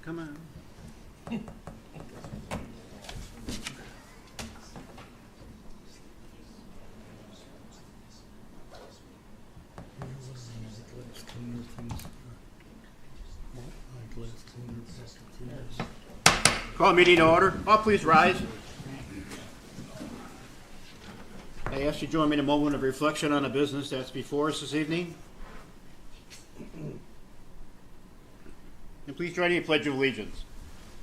Come on. Call meeting to order. All please rise. I ask you to join me in a moment of reflection on the business that's before us this evening. And please join me in Pledge of Allegiance.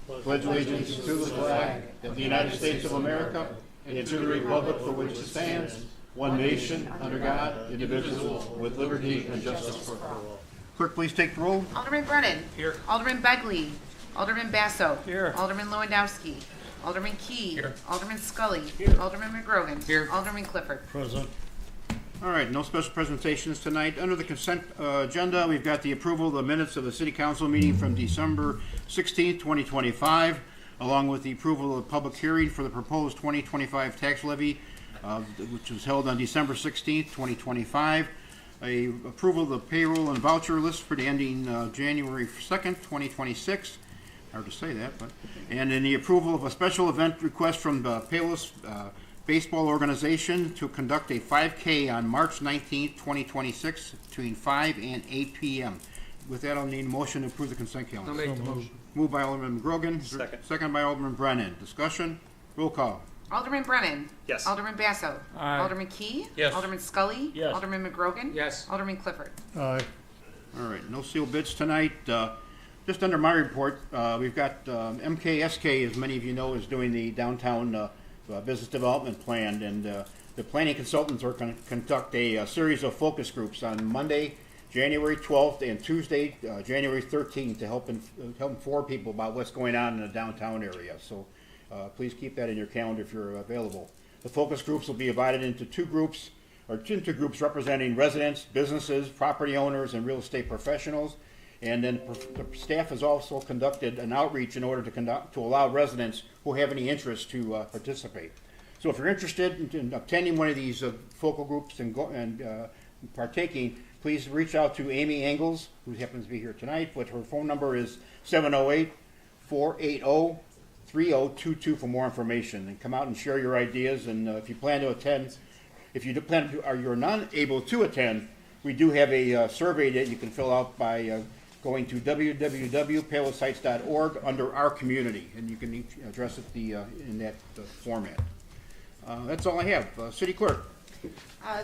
Pledge allegiance to the flag of the United States of America and to the republic for which it stands, one nation, under God, indivisible, with liberty and justice for all. Clerk, please take the roll. Alderman Brennan. Here. Alderman Begley. Alderman Basso. Here. Alderman Lewandowski. Alderman Key. Here. Alderman Scully. Here. Alderman McGrogan. Here. Alderman Clifford. Present. All right, no special presentations tonight. Under the consent agenda, we've got the approval of the minutes of the City Council meeting from December 16th, 2025, along with the approval of the public hearing for the proposed 2025 tax levy, which was held on December 16th, 2025. Approval of the payroll and voucher list for the ending January 2nd, 2026. Hard to say that, but. And then the approval of a special event request from the Palos Baseball Organization to conduct a 5K on March 19th, 2026 between 5 and 8 p.m. With that, I'll need a motion to approve the consent calendar. I'll make the motion. Moved by Alderman McGrogan. Second. Second by Alderman Brennan. Discussion? Roll call. Alderman Brennan. Yes. Alderman Basso. Aye. Alderman Key. Yes. Alderman Scully. Yes. Alderman McGrogan. Yes. Alderman Clifford. All right, no sealed bids tonight. Just under my report, we've got MKSK, as many of you know, is doing the downtown business development plan, and the planning consultants are going to conduct a series of focus groups on Monday, January 12th, and Tuesday, January 13th, to help inform people about what's going on in the downtown area. So please keep that in your calendar if you're available. The focus groups will be divided into two groups representing residents, businesses, property owners, and real estate professionals. And then the staff has also conducted an outreach in order to allow residents who have any interest to participate. So if you're interested in attending one of these focal groups and partaking, please reach out to Amy Engels, who happens to be here tonight, but her phone number is 708-480-3022 for more information. And come out and share your ideas. And if you plan to attend, or you're not able to attend, we do have a survey that you can fill out by going to www.palosites.org under our community, and you can address it in that format. That's all I have. City Clerk.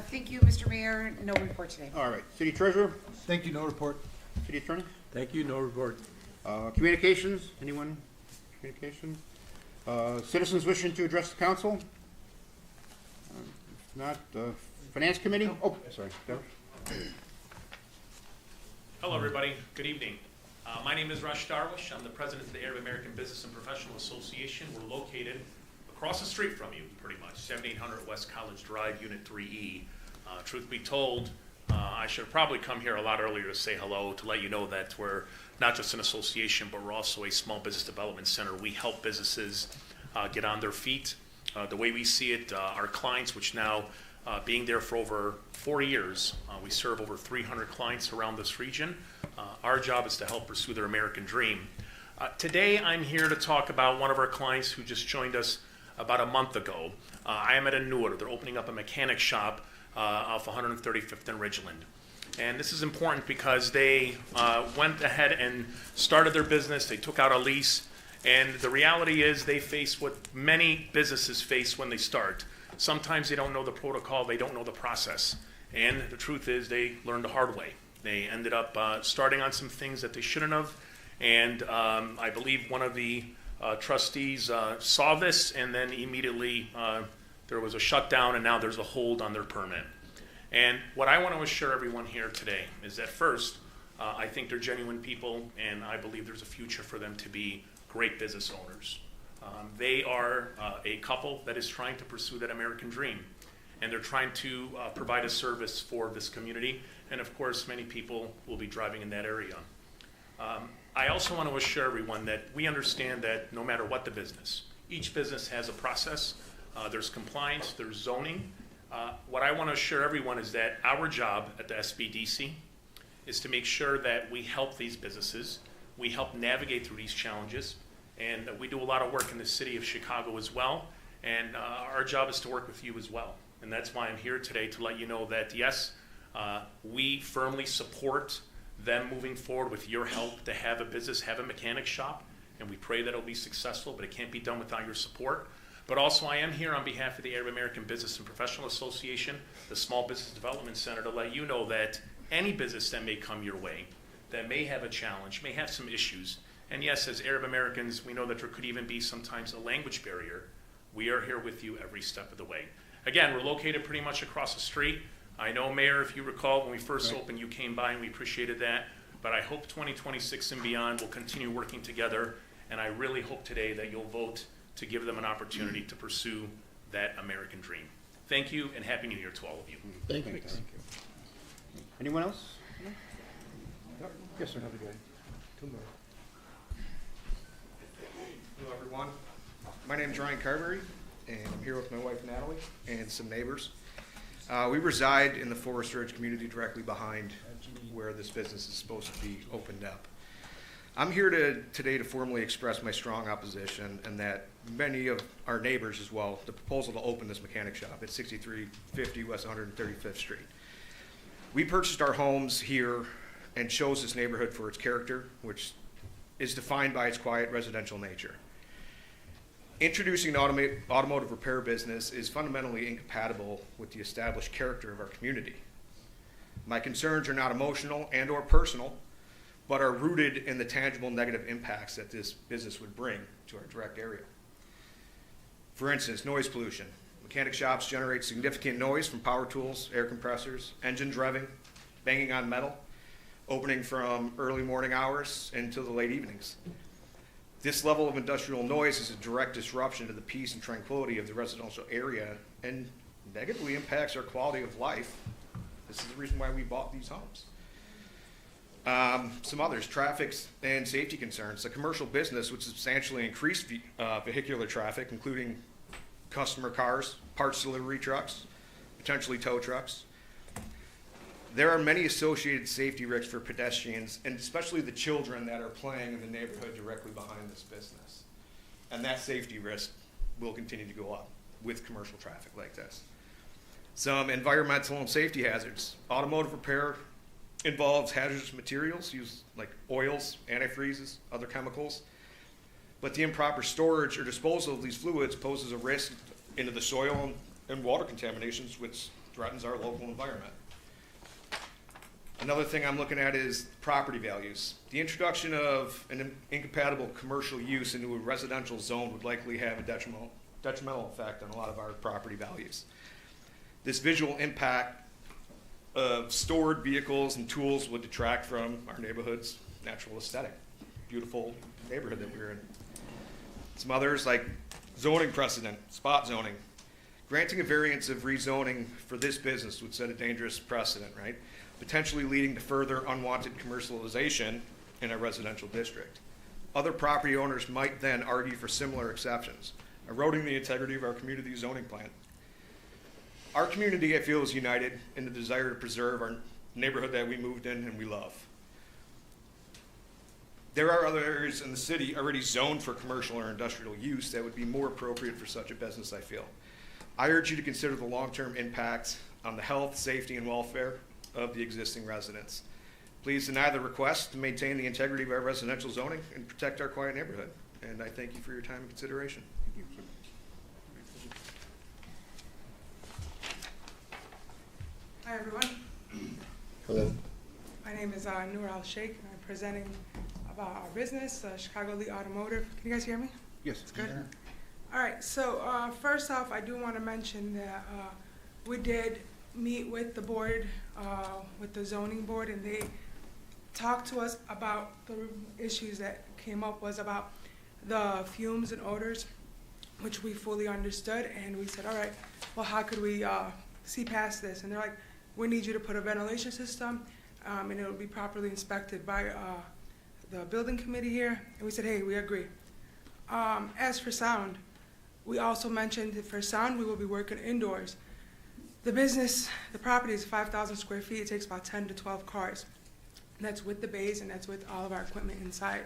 Thank you, Mr. Mayor. No report today. All right. City Treasurer. Thank you, no report. City Attorney. Thank you, no report. Communications. Anyone? Communication. Citizens wishing to address the council. If not, Finance Committee. Oh, sorry. Hello, everybody. Good evening. My name is Rush Darwish. I'm the president of the Arab American Business and Professional Association. We're located across the street from you, pretty much, 7800 West College Drive, Unit 3E. Truth be told, I should have probably come here a lot earlier to say hello, to let you know that we're not just an association, but we're also a small business development center. We help businesses get on their feet. The way we see it, our clients, which now being there for over 4 years, we serve over 300 clients around this region. Our job is to help pursue their American dream. Today, I'm here to talk about one of our clients who just joined us about a month ago. I am at a Newark. They're opening up a mechanic shop off 135th and Ridgeland. And this is important because they went ahead and started their business. They took out a lease. And the reality is they face what many businesses face when they start. Sometimes they don't know the protocol, they don't know the process. And the truth is they learned the hard way. They ended up starting on some things that they shouldn't have. And I believe one of the trustees saw this, and then immediately there was a shutdown, and now there's a hold on their permit. And what I want to assure everyone here today is that first, I think they're genuine people, and I believe there's a future for them to be great business owners. They are a couple that is trying to pursue that American dream, and they're trying to provide a service for this community, and of course many people will be driving in that area. I also want to assure everyone that we understand that no matter what the business, each business has a process. There's compliance, there's zoning. What I want to assure everyone is that our job at the SBDC is to make sure that we help these businesses We help navigate through these challenges, and we do a lot of work in the city of Chicago as well, and our job is to work with you as well. And that's why I'm here today, to let you know that, yes, we firmly support them moving forward with your help to have a business, have a mechanic shop, and we pray that it'll be successful, but it can't be done without your support. But also, I am here on behalf of the Arab American Business and Professional Association, the Small Business Development Center, to let you know that any business that may come your way, that may have a challenge, may have some issues, and yes, as Arab Americans, we know that there could even be sometimes a language barrier. We are here with you every step of the way. Again, we're located pretty much across the street. I know, Mayor, if you recall, when we first opened, you came by and we appreciated that. But I hope 2026 and beyond will continue working together. And I really hope today that you'll vote to give them an opportunity to pursue that American dream. Thank you, and Happy New Year to all of you. Thank you. Anyone else? Yes, sir. Hello, everyone. My name is Ryan Carberry, and I'm here with my wife Natalie and some neighbors. We reside in the Forest Ridge community directly behind where this business is supposed to be opened up. I'm here today to formally express my strong opposition, and that many of our neighbors as well, the proposal to open this mechanic shop at 6350 West 135th Street. We purchased our homes here and chose this neighborhood for its character, which is defined by its quiet residential nature. Introducing an automotive repair business is fundamentally incompatible with the established character of our community. My concerns are not emotional and or personal, but are rooted in the tangible negative impacts that this business would bring to our direct area. For instance, noise pollution. Mechanic shops generate significant noise from power tools, air compressors, engines revving, banging on metal, opening from early morning hours into the late evenings. This level of industrial noise is a direct disruption to the peace and tranquility of the residential area and negatively impacts our quality of life. This is the reason why we bought these homes. Some others, traffic and safety concerns. The commercial business would substantially increase vehicular traffic, including customer cars, parts delivery trucks, potentially tow trucks. There are many associated safety risks for pedestrians, and especially the children that are playing in the neighborhood directly behind this business. And that safety risk will continue to go up with commercial traffic like this. Some environmental and safety hazards. Automotive repair involves hazardous materials used like oils, antifreezes, other chemicals. But the improper storage or disposal of these fluids poses a risk into the soil and water contaminations, which threatens our local environment. Another thing I'm looking at is property values. The introduction of an incompatible commercial use into a residential zone would likely have a detrimental effect on a lot of our property values. This visual impact of stored vehicles and tools would detract from our neighborhood's natural aesthetic. Beautiful neighborhood that we're in. Some others like zoning precedent, spot zoning. Granting a variance of rezoning for this business would set a dangerous precedent, right? Potentially leading to further unwanted commercialization in a residential district. Other property owners might then argue for similar exceptions, eroding the integrity of our community zoning plan. Our community, I feel, is united in the desire to preserve our neighborhood that we moved in and we love. There are other areas in the city already zoned for commercial or industrial use that would be more appropriate for such a business, I feel. I urge you to consider the long-term impact on the health, safety, and welfare of the existing residents. Please deny the request to maintain the integrity of our residential zoning and protect our quiet neighborhood. And I thank you for your time and consideration. Hi, everyone. Hello. My name is Noor Al-Sheikh, and I'm presenting about our business, Chicago Lee Automotive. Can you guys hear me? Yes. It's good? All right, so first off, I do want to mention that we did meet with the board, with the zoning board, and they talked to us about the issues that came up was about the fumes and odors, which we fully understood, and we said, all right, well, how could we see past this? And they're like, we need you to put a ventilation system, and it'll be properly inspected by the building committee here. And we said, hey, we agree. As for sound, we also mentioned that for sound, we will be working indoors. The business, the property is 5,000 square feet. It takes about 10 to 12 cars. And that's with the bays, and that's with all of our equipment inside.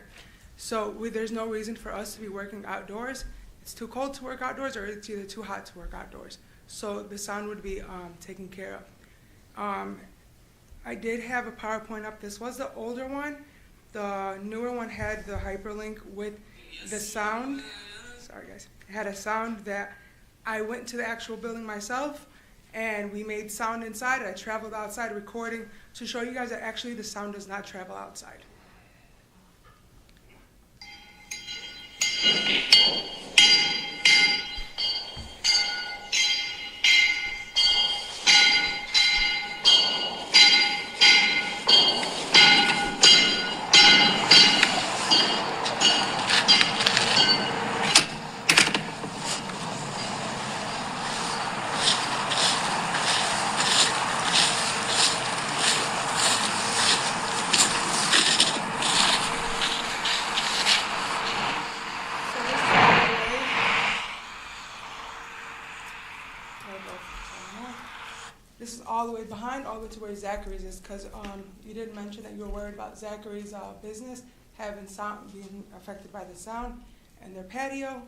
So there's no reason for us to be working outdoors. It's too cold to work outdoors, or it's either too hot to work outdoors. So the sound would be taken care of. I did have a PowerPoint up. This was the older one. The newer one had the hyperlink with the sound. Sorry, guys. It had a sound that I went to the actual building myself, and we made sound inside. I traveled outside recording to show you guys that actually the sound does not travel outside. This is all the way behind, all the way to where Zachary's is, because you did mention that you were worried about Zachary's business having sound, being affected by the sound, and their patio.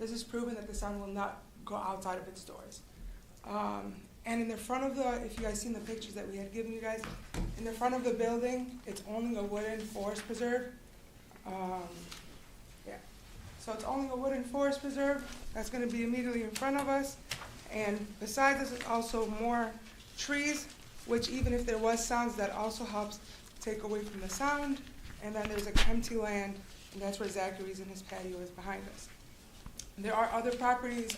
This is proven that the sound will not go outside of its doors. And in the front of the, if you guys seen the pictures that we had given you guys, in the front of the building, it's only a wooden forest preserve. Yeah. So it's only a wooden forest preserve that's going to be immediately in front of us. And besides this is also more trees, which even if there was sounds, that also helps take away from the sound. And then there's an empty land, and that's where Zachary's and his patio is behind us. There are other properties.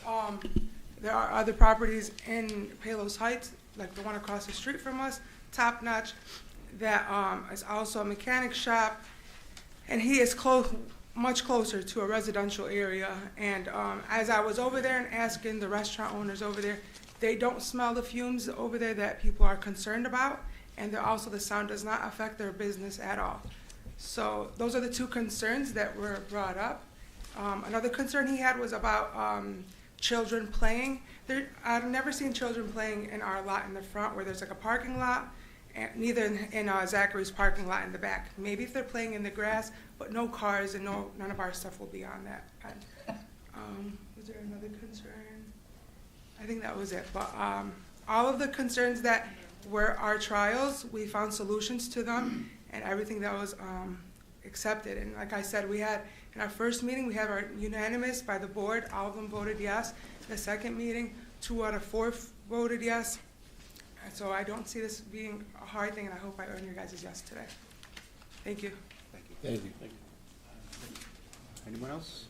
There are other properties in Palos Heights, like the one across the street from us, Top Notch, that is also a mechanic shop, and he is much closer to a residential area. And as I was over there and asking the restaurant owners over there, they don't smell the fumes over there that people are concerned about, and also the sound does not affect their business at all. So those are the two concerns that were brought up. Another concern he had was about children playing. I've never seen children playing in our lot in the front where there's like a parking lot, and neither in Zachary's parking lot in the back. Maybe if they're playing in the grass, but no cars and none of our stuff will be on that. Was there another concern? I think that was it. But all of the concerns that were our trials, we found solutions to them, and everything that was accepted. And like I said, we had, in our first meeting, we had our unanimous by the board. All of them voted yes. The second meeting, 2 out of 4 voted yes. And so I don't see this being a hard thing, and I hope I earn your guys' yes today. Thank you. Thank you. Thank you. Anyone else?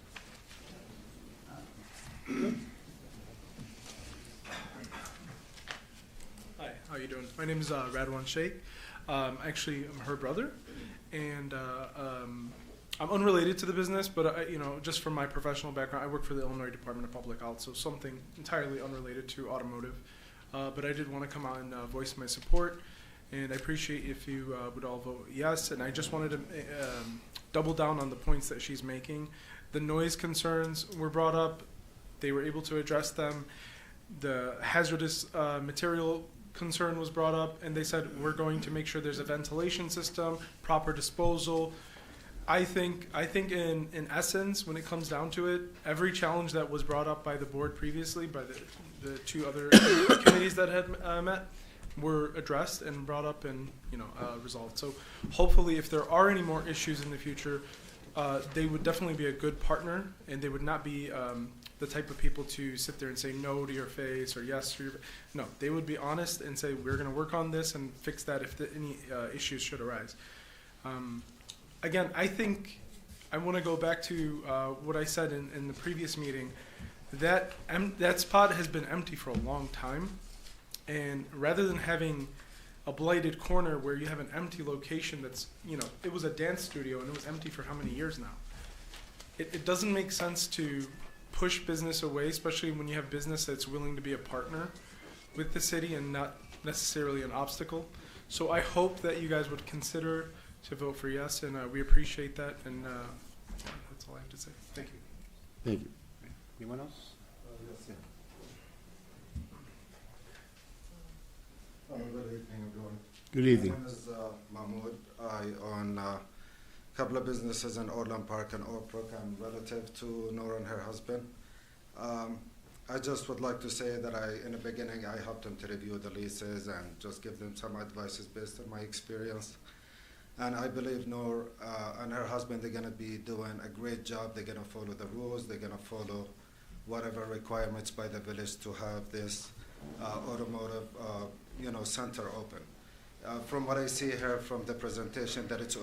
Hi, how you doing? My name is Radwan Sheikh. Actually, I'm her brother, and I'm unrelated to the business, but just from my professional background, I work for the Illinois Department of Public Health, so something entirely unrelated to automotive. But I did want to come out and voice my support, and I appreciate if you would all vote yes. And I just wanted to double down on the points that she's making. The noise concerns were brought up. They were able to address them. The hazardous material concern was brought up, and they said we're going to make sure there's a ventilation system, proper disposal. I think in essence, when it comes down to it, every challenge that was brought up by the board previously, by the 2 other committees that had met, were addressed and brought up and resolved. So hopefully, if there are any more issues in the future, they would definitely be a good partner, and they would not be the type of people to sit there and say no to your face or yes to your. No, they would be honest and say we're going to work on this and fix that if any issues should arise. Again, I think I want to go back to what I said in the previous meeting. That spot has been empty for a long time, and rather than having a blighted corner where you have an empty location that's, it was a dance studio and it was empty for how many years now? It doesn't make sense to push business away, especially when you have business that's willing to be a partner with the city and not necessarily an obstacle. So I hope that you guys would consider to vote for yes, and we appreciate that, and that's all I have to say. Thank you. Thank you. Anyone else? Good evening, everyone. Good evening. My name is Mahmoud. I own a couple of businesses in Orland Park and Oakbrook. I'm relative to Noor and her husband. I just would like to say that in the beginning, I helped them to review the leases and just give them some advices based on my experience. And I believe Noor and her husband, they're going to be doing a great job. They're going to follow the rules. They're going to follow whatever requirements by the village to have this automotive, center open. From what I see here from the presentation, that it's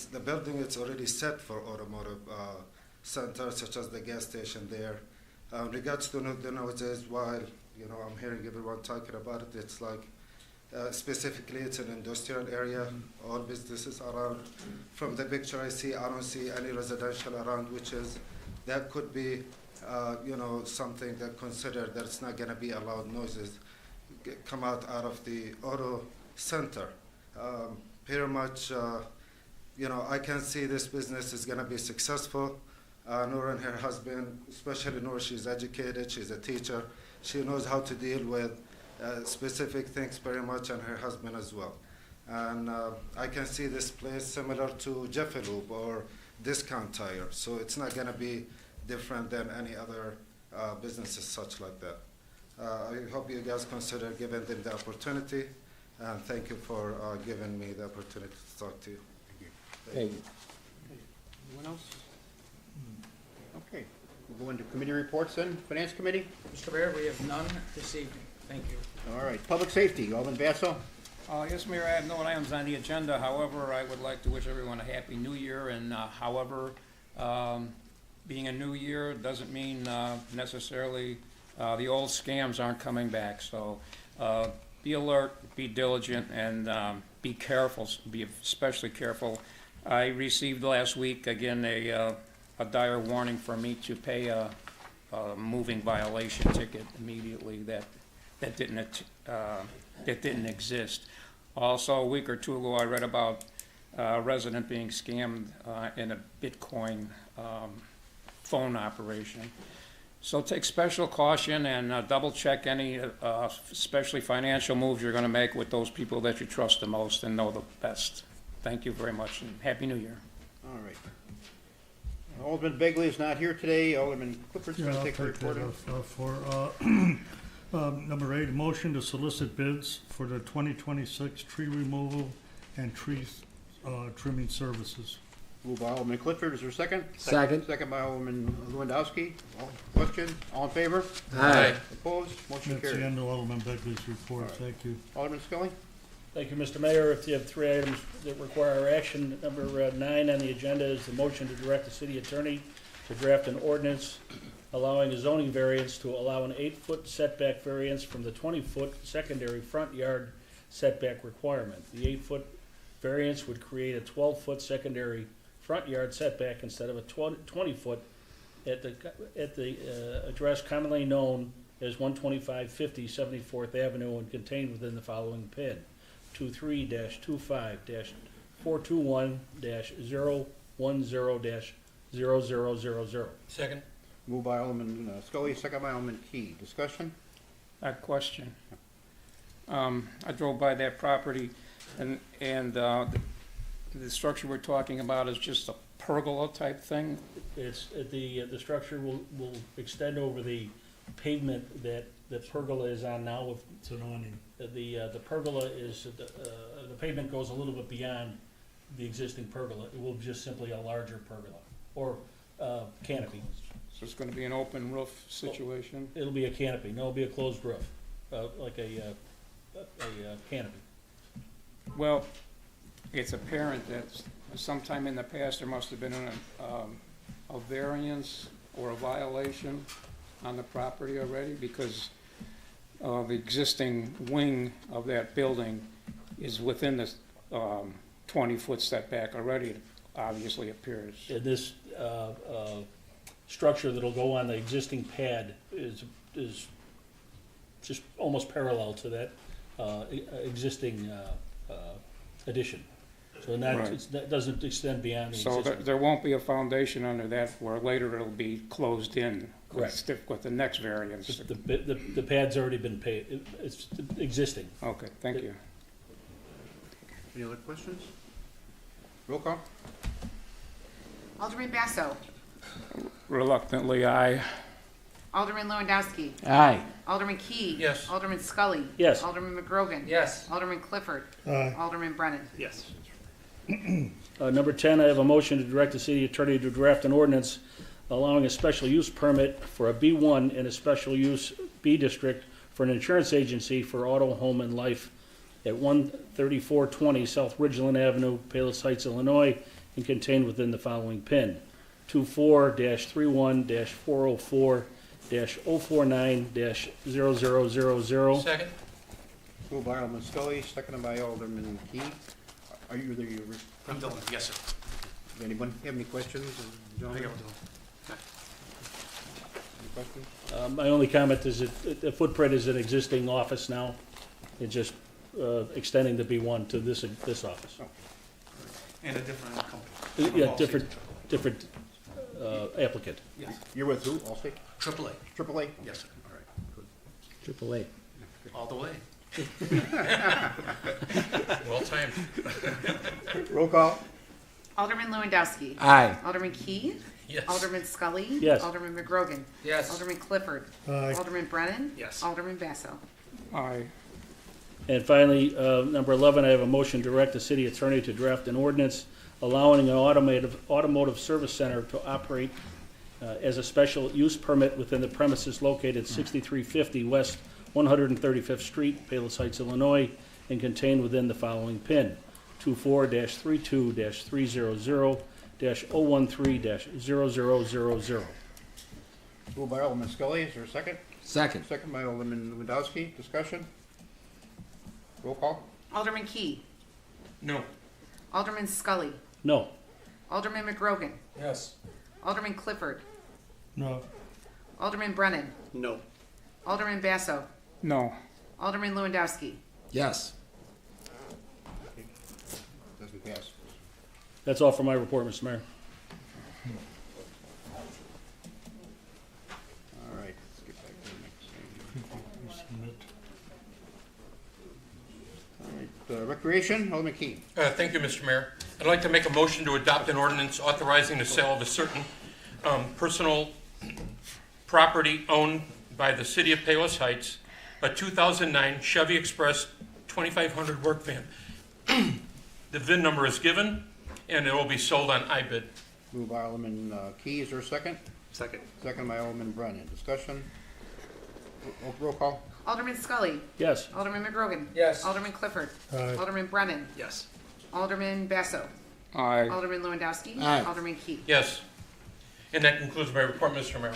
the building. It's already set for automotive center, such as the gas station there. Regards to the noises, while I'm hearing everyone talking about it, it's like specifically it's an industrial area. All businesses around. From the picture I see, I don't see any residential around, that could be something that considered that it's not going to be allowed noises come out of the auto center. Pretty much, I can see this business is going to be successful. Noor and her husband, especially Noor, she's educated, she's a teacher. She knows how to deal with specific things very much, and her husband as well. And I can see this place similar to Jiffy Lube or Discount Tire, so it's not going to be different than any other businesses such like that. I hope you guys consider giving them the opportunity, and thank you for giving me the opportunity to talk to you. Thank you. Anyone else? Okay, we'll go into committee reports then. Finance Committee? Mr. Mayor, we have none this evening. Thank you. All right, Public Safety, Alderman Basso? Yes, Mayor, I have no items on the agenda. However, I would like to wish everyone a happy new year. And being a new year doesn't mean necessarily the old scams aren't coming back. So be alert, be diligent, and be careful, be especially careful. I received last week, again, a dire warning for me to pay a moving violation ticket immediately that didn't exist. Also, a week or two ago, I read about a resident being scammed in a Bitcoin phone operation. So take special caution and double check any, especially financial moves you're going to make with those people that you trust the most and know the best. Thank you very much, and Happy New Year. All right. Alderman Begley is not here today. Alderman Clifford's going to I'll take the take that report. for number 8, motion to solicit bids for the 2026 tree removal and tree trimming services. Moved by Alderman Clifford. Is there a second? Second. Second by Alderman Lewandowski. Question? All in favor? Aye. Opposed? Motion That's the carried. end of Alderman Begley's report. Thank you. Alderman Scully? Thank you, Mr. Mayor. If you have 3 items that require action, number 9 on the agenda is the motion to direct the city attorney to draft an ordinance allowing a zoning variance to allow an 8-foot setback variance from the 20-foot secondary front yard setback requirement. The 8-foot variance would create a 12-foot secondary front yard setback instead of a 20-foot at the address commonly known as 12550 74th Avenue and contained within the following PIN: 23-25-421-010-0000. Second. Moved by Alderman Scully, second by Alderman Key. Discussion? A question. I drove by that property, and the structure we're talking about is just a pergola type thing. It's the structure will extend over the pavement that the pergola is on now. With It's an awning. the pergola is the pavement goes a little bit beyond the existing pergola. It will be just simply a larger pergola or canopy. So it's going to be an open roof situation. It'll be a canopy. No, it'll be a closed roof, like a canopy. Well, it's apparent that sometime in the past there must have been a variance or a violation on the property already, because the existing wing of that building is within the 20-foot setback already, it obviously appears. And this structure that'll go on the existing pad is just almost parallel to that existing addition. So not, Right. that doesn't extend beyond the So existing. there won't be a foundation under that where later it'll be closed in. Correct. Stick with the next variance. The pad's already been paid, it's existing. Okay, thank you. Any other questions? Roll call? Alderman Basso. Reluctantly, aye. Alderman Lewandowski. Aye. Alderman Key. Yes. Alderman Scully. Yes. Alderman McGrogan. Yes. Alderman Clifford. Aye. Alderman Brennan. Yes. Number 10, I have a motion to direct the city attorney to draft an ordinance allowing a special use permit for a B1 in a special use B district for an insurance agency for auto, home, and life at 13420 South Ridgeland Avenue, Palos Heights, Illinois, and contained within the following PIN: 24-31-404-049-0000. Second? Moved by Alderman Scully, seconded by Alderman Key. Are you the, I'm Dylan. Yes, sir. anyone have any questions? Gentlemen? I Any got questions? My only comment is that the footprint is an existing office now. It's just extending the B1 to this office. And a different company. Yeah, different applicant. Yes. You're with who, Allstate? AAA. AAA? Yes, sir. All right, good. AAA. All the way. Well timed. Roll call? Alderman Lewandowski. Aye. Alderman Key. Yes. Alderman Scully. Yes. Alderman McGrogan. Yes. Alderman Clifford. Aye. Alderman Brennan. Yes. Alderman Basso. Aye. And finally, number 11, I have a motion to direct the city attorney to draft an ordinance allowing an automotive service center to operate as a special use permit within the premises located at 6350 West 135th Street, Palos Heights, Illinois, and contained within the following PIN: 24-32-300-013-00000. Moved by Alderman Scully, is there a second? Second. Second by Alderman Lewandowski, discussion? Roll call? Alderman Key. No. Alderman Scully. No. Alderman McGrogan. Yes. Alderman Clifford. No. Alderman Brennan. No. Alderman Basso. No. Alderman Lewandowski. Yes. Doesn't pass. That's all for my report, Mr. Mayor. All right, let's get back to the next thing. All right, recreation, Alderman Key. Thank you, Mr. Mayor. I'd like to make a motion to adopt an ordinance authorizing the sale of a certain personal property owned by the city of Palos Heights, a 2009 Chevy Express 2500 work van. The VIN number is given, and it will be sold on iBid. Moved by Alderman Key, is there a second? Second. Second by Alderman Brennan, discussion? Roll call? Alderman Scully. Yes. Alderman McGrogan. Yes. Alderman Clifford. Aye. Alderman Brennan. Yes. Alderman Basso. Aye. Alderman Lewandowski. Aye. Alderman Key. Yes. And that concludes my report, Mr. Mayor.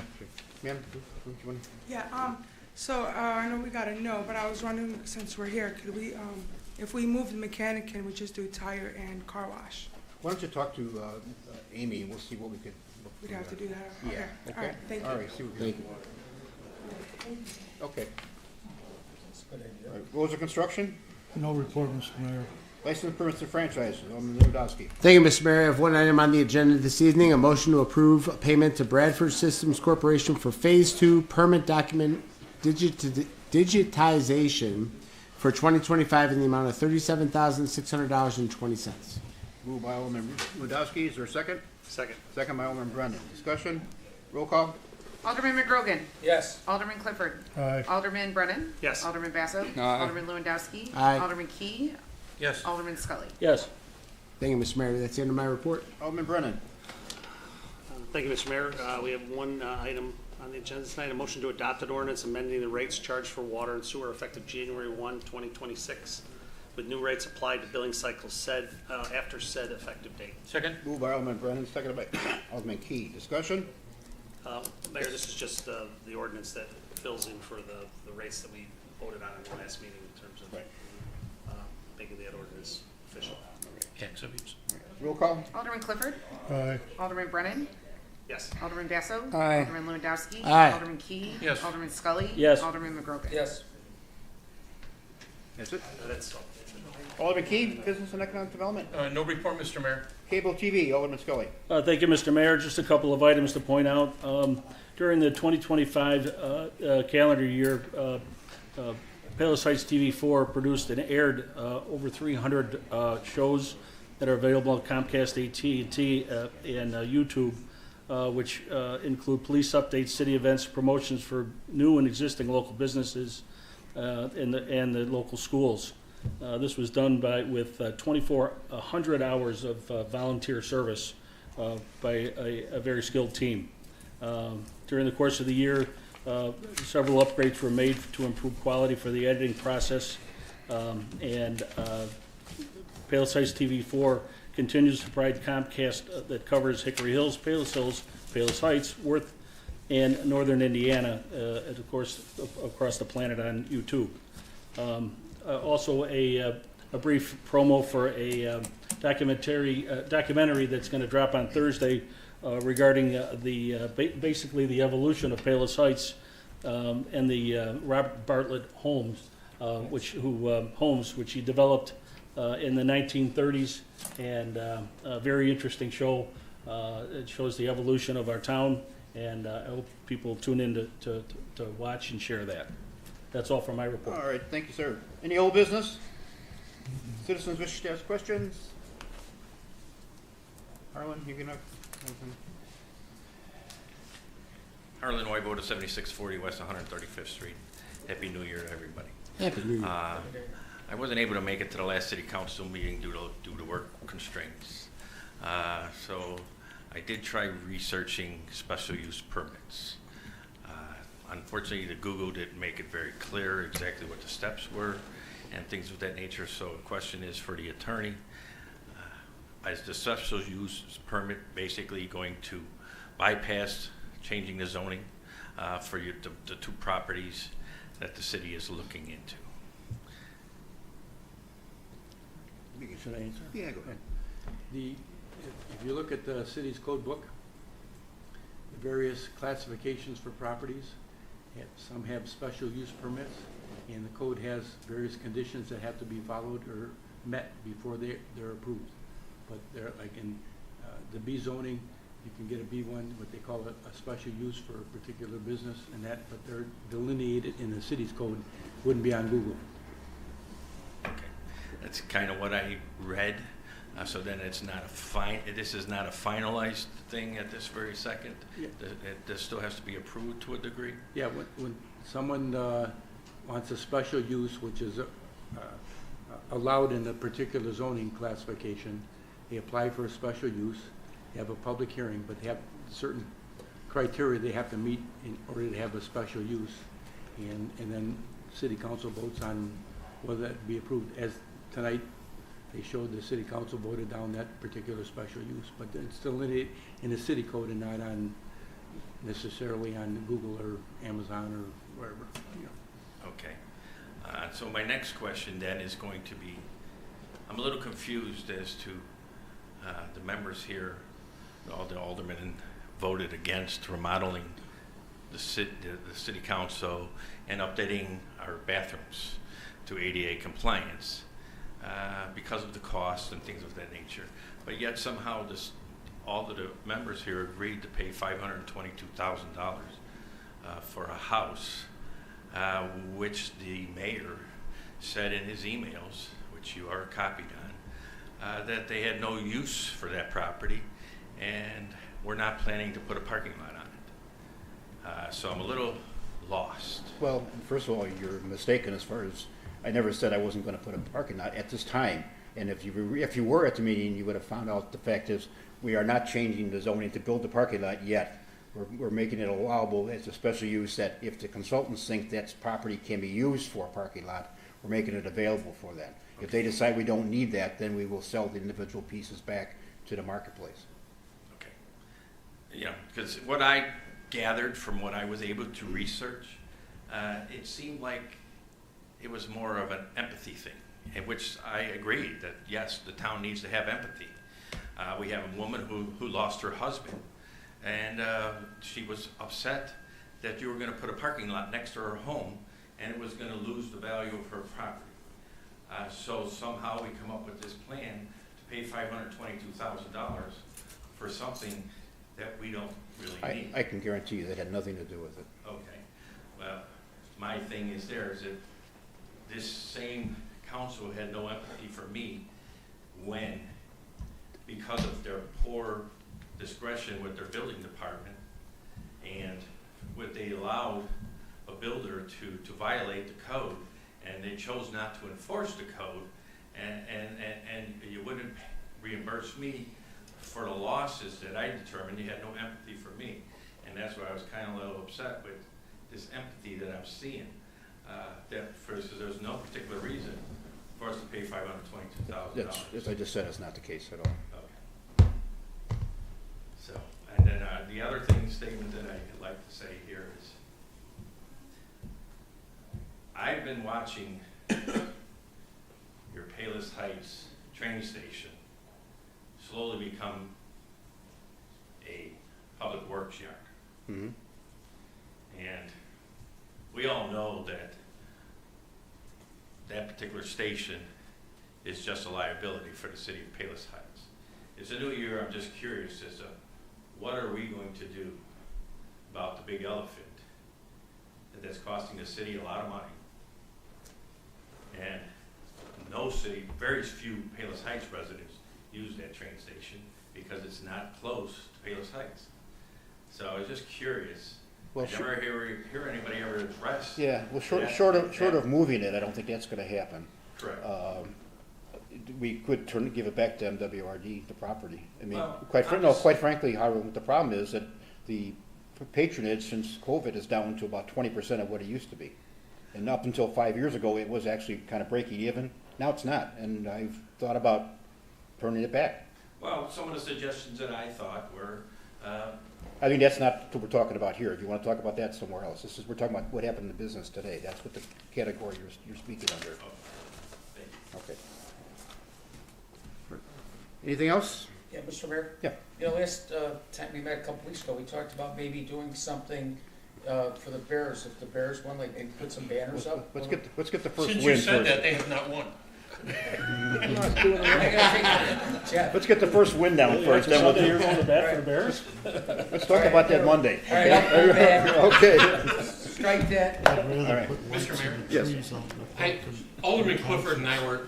Ma'am, do you want? Yeah, so, I know we gotta know, but I was wondering, since we're here, could we, if we move the mechanic, can we just do tire and car wash? Why don't you talk to Amy, and we'll see what we could. We'd have to do that, Yeah, okay, okay. all right, thank you. All right, see what we can. Okay. All right, Rules of construction, No report, Mr. Mayor. license permits and franchises, Alderman Lewandowski. Thank you, Mr. Mayor. I have one item on the agenda this evening, a motion to approve a payment to Bradford Systems Corporation for Phase 2 permit document digitization for 2025 in the amount of $37,600.20. Moved by Alderman Lewandowski, is there a second? Second. Second by Alderman Brennan, discussion? Roll call? Alderman McGrogan. Yes. Alderman Clifford. Aye. Alderman Brennan. Yes. Alderman Basso. Aye. Alderman Lewandowski. Aye. Alderman Key. Yes. Alderman Scully. Yes. Thank you, Mr. Mayor. That's the end of my report. Alderman Brennan. Thank you, Mr. Mayor. We have one item on the agenda tonight, a motion to adopt an ordinance amending the rates charged for water and sewer effective January 1, 2026, with new rates applied to billing cycles said after said effective date. Second? Moved by Alderman Brennan, seconded by Alderman Key, discussion? Mayor, this is just the ordinance that fills in for the rates that we voted on in the last meeting in terms of making that ordinance official. Exhibits. Roll call? Alderman Clifford. Aye. Alderman Brennan. Yes. Alderman Basso. Aye. Alderman Lewandowski. Aye. Alderman Key. Yes. Alderman Scully. Yes. Alderman McGrogan. Yes. That's it. That's Alderman Key, Business and Economic Development. No report, Mr. Mayor. Cable TV, Alderman Scully. Thank you, Mr. Mayor. Just a couple of items to point out. During the 2025 calendar year, Palos Heights TV4 produced and aired over 300 shows that are available on Comcast, AT&T, and YouTube, which include police updates, city events, promotions for new and existing local businesses, and the local schools. This was done with 2,400 hours of volunteer service by a very skilled team. During the course of the year, several upgrades were made to improve quality for the editing process, and Palos Heights TV4 continues to provide Comcast that covers Hickory Hills, Palos Heights, Worth, and Northern Indiana, and of course across the planet on YouTube. Also, a brief promo for a documentary that's going to drop on Thursday regarding basically the evolution of Palos Heights and the Robert Bartlett Homes, which he developed in the 1930s, and a very interesting show. It shows the evolution of our town, and I hope people tune in to watch and share that. That's all for my report. All right, thank you, sir. Any old business? Citizens wish to ask questions? Harlan, you can have anything? Harlan Wyboda, 7640 West 135th Street. Happy New Year to everybody. Happy New Year. I wasn't able to make it to the last city council meeting due to work constraints. So I did try researching special use permits. Unfortunately, the Google didn't make it very clear exactly what the steps were and things of that nature. So the question is for the attorney, is the special use permit basically going to bypass changing the zoning for the two properties that the city is looking into? Should I answer? Yeah, go ahead. If you look at the city's code book, the various classifications for properties, some have special use permits, and the code has various conditions that have to be followed or met before they're approved. But they're like in the B zoning, you can get a B1, what they call a special use for a particular business, and that, but they're delineated in the city's code, wouldn't be on Google. Okay, that's kind of what I read. So then it's not this is not a finalized thing at this very second? Yeah. This still has to be approved to a degree? Yeah, when someone wants a special use, which is allowed in a particular zoning classification, they apply for a special use, they have a public hearing, but they have certain criteria they have to meet in order to have a special use, and then city council votes on whether that be approved. As tonight, they showed the city council voted down that particular special use, but it's still in the city code and not on necessarily on Google or Amazon or wherever. You know. Okay. So my next question then is going to be, I'm a little confused as to the members here, all the aldermen voted against remodeling the city council and updating our bathrooms to ADA compliance. Because of the cost and things of that nature. But yet somehow all of the members here agreed to pay $522,000 for a house, which the mayor said in his emails, which you are copied on, that they had no use for that property and we're not planning to put a parking lot on it. So I'm a little lost. Well, first of all, you're mistaken as far as, I never said I wasn't going to put a parking lot at this time. And if you were at the meeting, you would have found out the fact is we are not changing the zoning to build the parking lot yet. We're making it allowable as a special use that if the consultants think that property can be used for a parking lot, we're making it available for that. If they decide we don't need that, then we will sell the individual pieces back to the marketplace. Okay. You know, because what I gathered from what I was able to research, it seemed like it was more of an empathy thing, in which I agreed that, yes, the town needs to have empathy. We have a woman who lost her husband, and she was upset that you were going to put a parking lot next to her home, and it was going to lose the value of her property. So somehow we come up with this plan to pay $522,000 for something that we don't really need. I can guarantee you that had nothing to do with it. Okay, well, my thing is that this same council had no empathy for me when, because of their poor discretion with their building department, and what they allowed a builder to violate the code, and they chose not to enforce the code, and you wouldn't reimburse me for the losses that I determined. You had no empathy for me, and that's why I was kind of a little upset with this empathy that I'm seeing. There's no particular reason for us to pay $522,000. As I just said, it's not the case at all. Okay. So, and then the other statement that I'd like to say here is, I've been watching your Palos Heights train station slowly become a public works yard. Mm-hmm. And we all know that that particular station is just a liability for the city of Palos Heights. It's a new year. I'm just curious as to what are we going to do about the big elephant that's costing the city a lot of money. And no city, very few Palos Heights residents use that train station because it's not close to Palos Heights. So I was just curious. Well, I never hear anybody ever address. Yeah, well, short of moving it, I don't think that's going to happen. Correct. We could give it back to MWRD, the property. I mean, Well, quite frankly, Howard, the problem is that the patronage since COVID is down to about 20% of what it used to be. And up until 5 years ago, it was actually kind of breaking even. Now it's not, and I've thought about turning it back. Well, some of the suggestions that I thought were, I mean, that's not what we're talking about here. If you want to talk about that somewhere else, we're talking about what happened in the business today. That's what the category you're speaking under. thank you. Okay. Anything else? Yeah, Mr. Mayor? Yeah. You know, last time we met a couple weeks ago, we talked about maybe doing something for the Bears. If the Bears won, like maybe put some banners up. Let's get the first Since win you said first. that, they have not won. Let's get the first win down first. Then Sunday you're going to bat for the Bears? Let's talk about that Monday. All right, Okay. strike that. I'd rather All right. put Mr. lights Mayor? and Yes. trees out in the Hey, park and Alderman Clifford and I were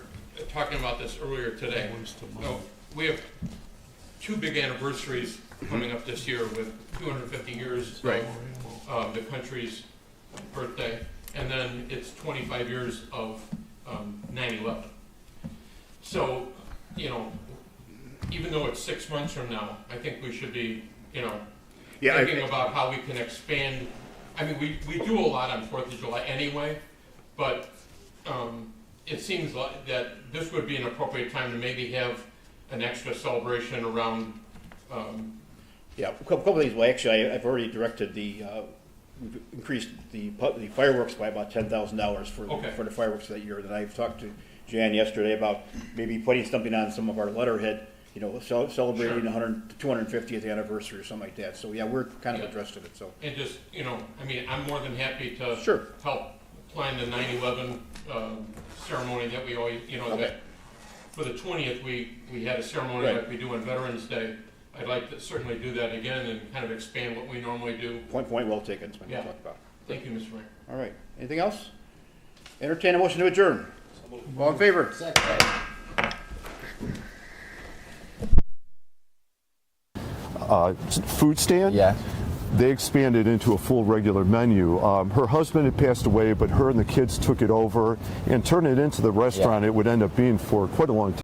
talking about this earlier today. waste of money. Oh, we have two big anniversaries coming up this year with 250 years Right. of the country's birthday, and then it's 25 years of 9/11. So, you know, even though it's 6 months from now, I think we should be, thinking about how we can expand. I mean, we do a lot on 4th of July anyway, but it seems like that this would be an appropriate time to maybe have an extra celebration around. Yeah, a couple of things. Well, actually, I've already directed we've increased the fireworks by about $10,000 for the fireworks that year. Then I've talked to Jan yesterday about maybe putting something on some of our letterhead, celebrating the 250th anniversary or something like that. So yeah, we're kind of addressed it. So And just, I mean, I'm more than happy to Sure. help plan the 9/11 ceremony that we always, Okay. that for the 20th, we had a ceremony Right. like we do on Veterans Day. I'd like to certainly do that again and kind of expand what we normally do. point well taken. That's what Yeah. we talked about. Thank you, Mr. Mayor. All right. Anything else? Entertain a motion to adjourn. All in favor? Food stand. Yeah. They expanded into a full regular menu. Her husband had passed away, but her and the kids took it over and turned it into the restaurant it would end up being for quite a long time.